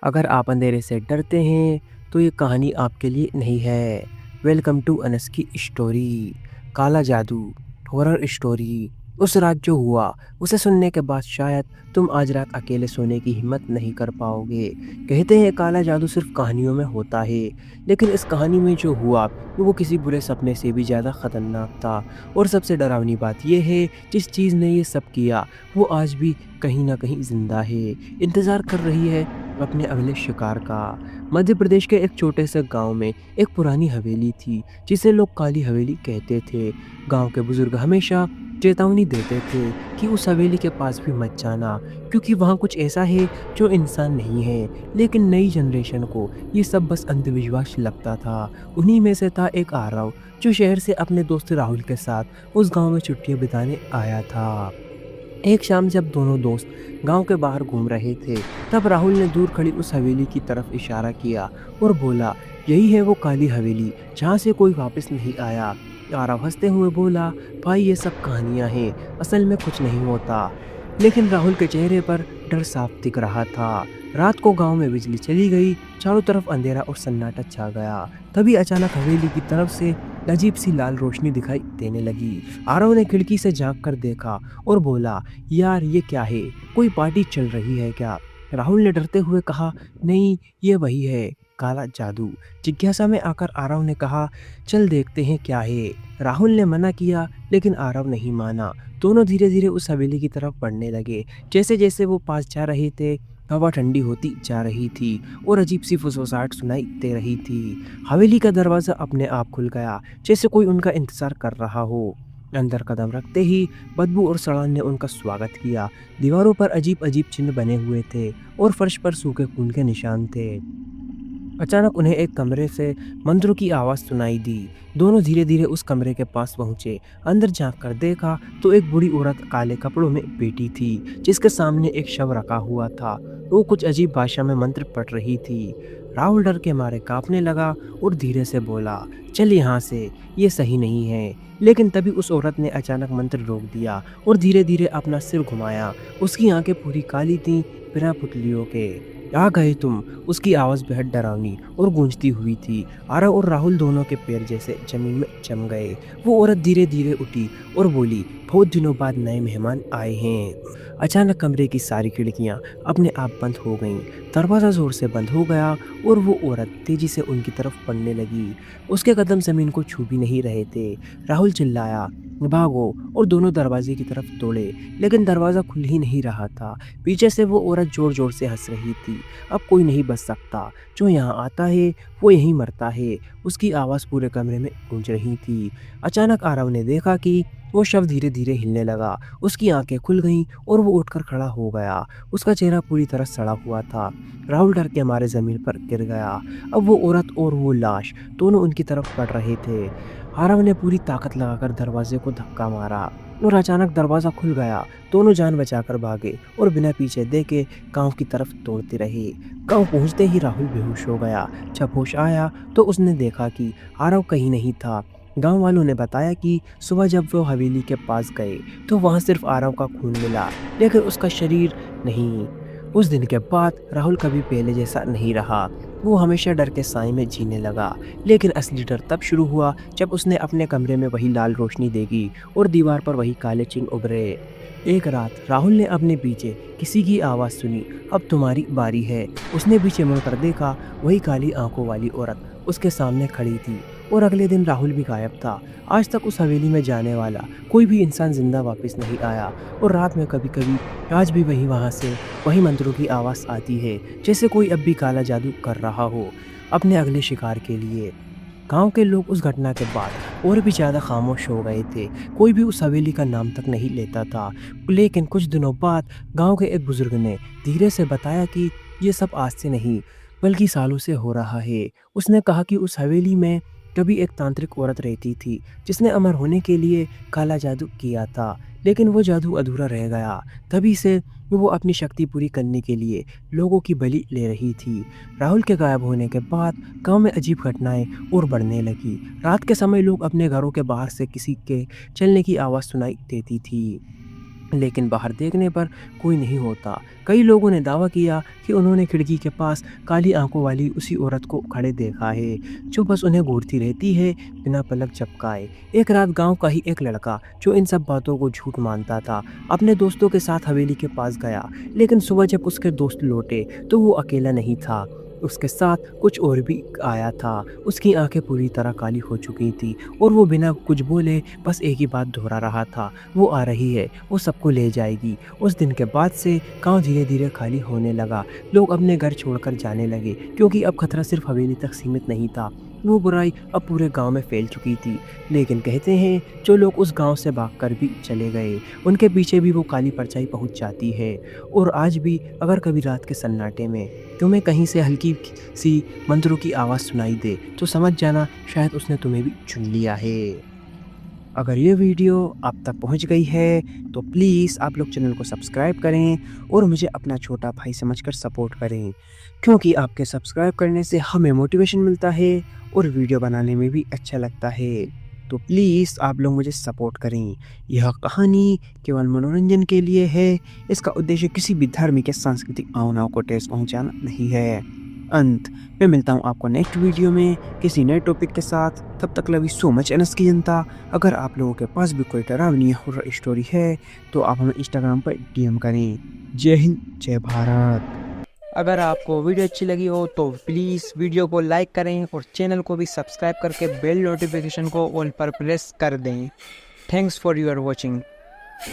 अगर आप अंधेरे से डरते हैं तो ये कहानी आपके लिए नहीं है। वेलकम टू अनस की स्टोरी। काला जादू, हॉरर स्टोरी। उस रात जो हुआ उसे सुनने के बाद शायद तुम आज रात अकेले सोने की हिम्मत नहीं कर पाओगे। कहते हैं काला जादू सिर्फ कहानियों में होता है, लेकिन इस कहानी में जो हुआ वो किसी बुरे सपने से भी ज़्यादा खतरनाक था। और सबसे डरावनी बात यह है, जिस चीज़ ने ये सब किया वो आज भी कहीं ना कहीं जिंदा है, इंतज़ार कर रही है अपने अगले शिकार का। मध्य प्रदेश के एक छोटे से गांव में एक पुरानी हवेली थी, जिसे लोग काली हवेली कहते थे। गांव के बुजुर्ग हमेशा चेतावनी देते थे कि उस हवेली के पास भी मत जाना, क्योंकि वहाँ कुछ ऐसा है जो इंसान नहीं है। लेकिन नई जनरेशन को ये सब बस अंधविश्वास लगता था। उन्हीं में से था एक आरव, जो शहर से अपने दोस्त राहुल के साथ उस गांव में छुट्टियां बिताने आया था। एक शाम जब दोनों दोस्त गांव के बाहर घूम रहे थे, तब राहुल ने दूर खड़ी उस हवेली की तरफ इशारा किया और बोला, यही है वो काली हवेली जहाँ से कोई वापस नहीं आया। आरव हंसते हुए बोला, भाई ये सब कहानियाँ हैं, असल में कुछ नहीं होता। लेकिन राहुल के चेहरे पर डर साफ दिख रहा था। रात को गांव में बिजली चली गई, चारों तरफ अंधेरा और सन्नाटा छा गया। तभी अचानक हवेली की तरफ से अजीब सी लाल रोशनी दिखाई देने लगी। आरव ने खिड़की से झांक कर देखा और बोला, यार ये क्या है, कोई पार्टी चल रही है क्या? राहुल ने डरते हुए कहा, नहीं ये वही है, काला जादू। जिज्ञासा में आकर आरव ने कहा, चल देखते हैं क्या है। राहुल ने मना किया, लेकिन आरव नहीं माना। दोनों धीरे धीरे उस हवेली की तरफ बढ़ने लगे। जैसे जैसे वो पास जा रहे थे, हवा ठंडी होती जा रही थी और अजीब सी फुसफुसाहट सुनाई दे रही थी। हवेली का दरवाज़ा अपने आप खुल गया, जैसे कोई उनका इंतज़ार कर रहा हो। अंदर कदम रखते ही बदबू और सड़ान ने उनका स्वागत किया। दीवारों पर अजीब अजीब चिन्ह बने हुए थे और फर्श पर सूखे खून के निशान थे। अचानक उन्हें एक कमरे से मंत्रों की आवाज़ सुनाई दी। दोनों धीरे धीरे उस कमरे के पास पहुंचे। अंदर झांक कर देखा तो एक बूढ़ी औरत काले कपड़ों में बैठी थी, जिसके सामने एक शव रखा हुआ था। वो कुछ अजीब भाषा में मंत्र पढ़ रही थी। राहुल डर के मारे कांपने लगा और धीरे से बोला, चल यहाँ से, ये सही नहीं है। लेकिन तभी उस औरत ने अचानक मंत्र रोक दिया और धीरे धीरे अपना सिर घुमाया। उसकी आंखें पूरी काली थीं, बिना पुतलियों के। आ गए तुम, उसकी आवाज़ बेहद डरावनी और गूंजती हुई थी। आरव और राहुल दोनों के पैर जैसे जमीन में जम गए। वो औरत धीरे धीरे उठी और बोली, बहुत दिनों बाद नए मेहमान आए हैं। अचानक कमरे की सारी खिड़कियां अपने आप बंद हो गईं। दरवाज़ा जोर से बंद हो गया और वो औरत तेजी से उनकी तरफ बढ़ने लगी। उसके कदम जमीन को छू भी नहीं रहे थे। राहुल चिल्लाया, भागो, और दोनों दरवाजे की तरफ दौड़े, लेकिन दरवाज़ा खुल ही नहीं रहा था। पीछे से वो औरत जोर जोर से हंस रही थी। अब कोई नहीं बच सकता, जो यहाँ आता है वो यहीं मरता है, उसकी आवाज़ पूरे कमरे में गूंज रही थी। अचानक आरव ने देखा कि वो शव धीरे धीरे हिलने लगा। उसकी आंखें खुल गईं और वो उठकर खड़ा हो गया। उसका चेहरा पूरी तरह सड़ा हुआ था। राहुल डर के मारे जमीन पर गिर गया। अब वो औरत और वो लाश दोनों उनकी तरफ बढ़ रहे थे। आरव ने पूरी ताकत लगाकर दरवाजे को धक्का मारा और अचानक दरवाज़ा खुल गया। दोनों जान बचाकर भागे और बिना पीछे देखे गांव की तरफ दौड़ते रहे। गांव पहुंचते ही राहुल बेहोश हो गया। जब होश आया तो उसने देखा कि आरव कहीं नहीं था। गांव वालों ने बताया कि सुबह जब वो हवेली के पास गए तो वहां सिर्फ आरव का खून मिला, लेकिन उसका शरीर नहीं। उस दिन के बाद राहुल कभी पहले जैसा नहीं रहा। वो हमेशा डर के साए में जीने लगा। लेकिन असली डर तब शुरू हुआ जब उसने अपने कमरे में वही लाल रोशनी देखी और दीवार पर वही काले चिन्ह उभरे। एक रात राहुल ने अपने पीछे किसी की आवाज़ सुनी, अब तुम्हारी बारी है। उसने पीछे मुड़कर देखा, वही काली आंखों वाली औरत उसके सामने खड़ी थी। और अगले दिन राहुल भी गायब था। आज तक उस हवेली में जाने वाला कोई भी इंसान जिंदा वापस नहीं आया। और रात में कभी कभी आज भी वहाँ से वही मंत्रों की आवाज़ आती है, जैसे कोई अब भी काला जादू कर रहा हो अपने अगले शिकार के लिए। गांव के लोग उस घटना के बाद और भी ज़्यादा खामोश हो गए थे। कोई भी उस हवेली का नाम तक नहीं लेता था। लेकिन कुछ दिनों बाद गांव के एक बुजुर्ग ने धीरे से बताया कि ये सब आज से नहीं बल्कि सालों से हो रहा है। उसने कहा कि उस हवेली में कभी एक तांत्रिक औरत रहती थी, जिसने अमर होने के लिए काला जादू किया था, लेकिन वो जादू अधूरा रह गया। तभी से वो अपनी शक्ति पूरी करने के लिए लोगों की बलि ले रही थी। राहुल के गायब होने के बाद गांव में अजीब घटनाएं और बढ़ने लगी। रात के समय लोग अपने घरों के बाहर से किसी के चलने की आवाज़ सुनाई देती थी। लेकिन बाहर देखने पर कोई नहीं होता। कई लोगों ने दावा किया कि उन्होंने खिड़की के पास काली आंखों वाली उसी औरत को खड़े देखा है, जो बस उन्हें घूरती रहती है बिना पलक झपकाए। एक रात गांव का ही एक लड़का, जो इन सब बातों को झूठ मानता था, अपने दोस्तों के साथ हवेली के पास गया। लेकिन सुबह जब उसके दोस्त लौटे तो वो अकेला नहीं था, उसके साथ कुछ और भी आया था। उसकी आंखें पूरी तरह काली हो चुकी थी और वो बिना कुछ बोले बस एक ही बात दोहरा रहा था, वो आ रही है, वो सबको ले जाएगी। उस दिन के बाद से गांव धीरे धीरे खाली होने लगा। लोग अपने घर छोड़कर जाने लगे, क्योंकि अब खतरा सिर्फ हवेली तक सीमित नहीं था, वो बुराई अब पूरे गांव में फैल चुकी थी। लेकिन कहते हैं, जो लोग उस गांव से भागकर भी चले गए, उनके पीछे भी वो काली परछाई पहुंच जाती है। और आज भी अगर कभी रात के सन्नाटे में तुम्हें कहीं से हल्की सी मंत्रों की आवाज़ सुनाई दे, तो समझ जाना शायद उसने तुम्हें भी चुन लिया है। अगर ये वीडियो आप तक पहुंच गई है तो प्लीज़ आप लोग चैनल को सब्सक्राइब करें और मुझे अपना छोटा भाई समझकर सपोर्ट करें, क्योंकि आपके सब्सक्राइब करने से हमें मोटिवेशन मिलता है और वीडियो बनाने में भी अच्छा लगता है। तो प्लीज़ आप लोग मुझे सपोर्ट करें। यह कहानी केवल मनोरंजन के लिए है, इसका उद्देश्य किसी भी धार्मिक या सांस्कृतिक भावनाओं को ठेस पहुंचाना नहीं है। अंत मैं मिलता हूँ आपको नेक्स्ट वीडियो में किसी नए टॉपिक के साथ। तब तक love you so much NS की जनता। अगर आप लोगों के पास भी कोई डरावनी हॉरर स्टोरी है तो आप हमें इंस्टाग्राम पर डीएम करें। जय हिंद, जय भारत। अगर आपको वीडियो अच्छी लगी हो तो प्लीज़ वीडियो को लाइक करें और चैनल को भी सब्सक्राइब करके बेल नोटिफिकेशन को ऑल पर प्रेस कर दें। Thanks for your watching.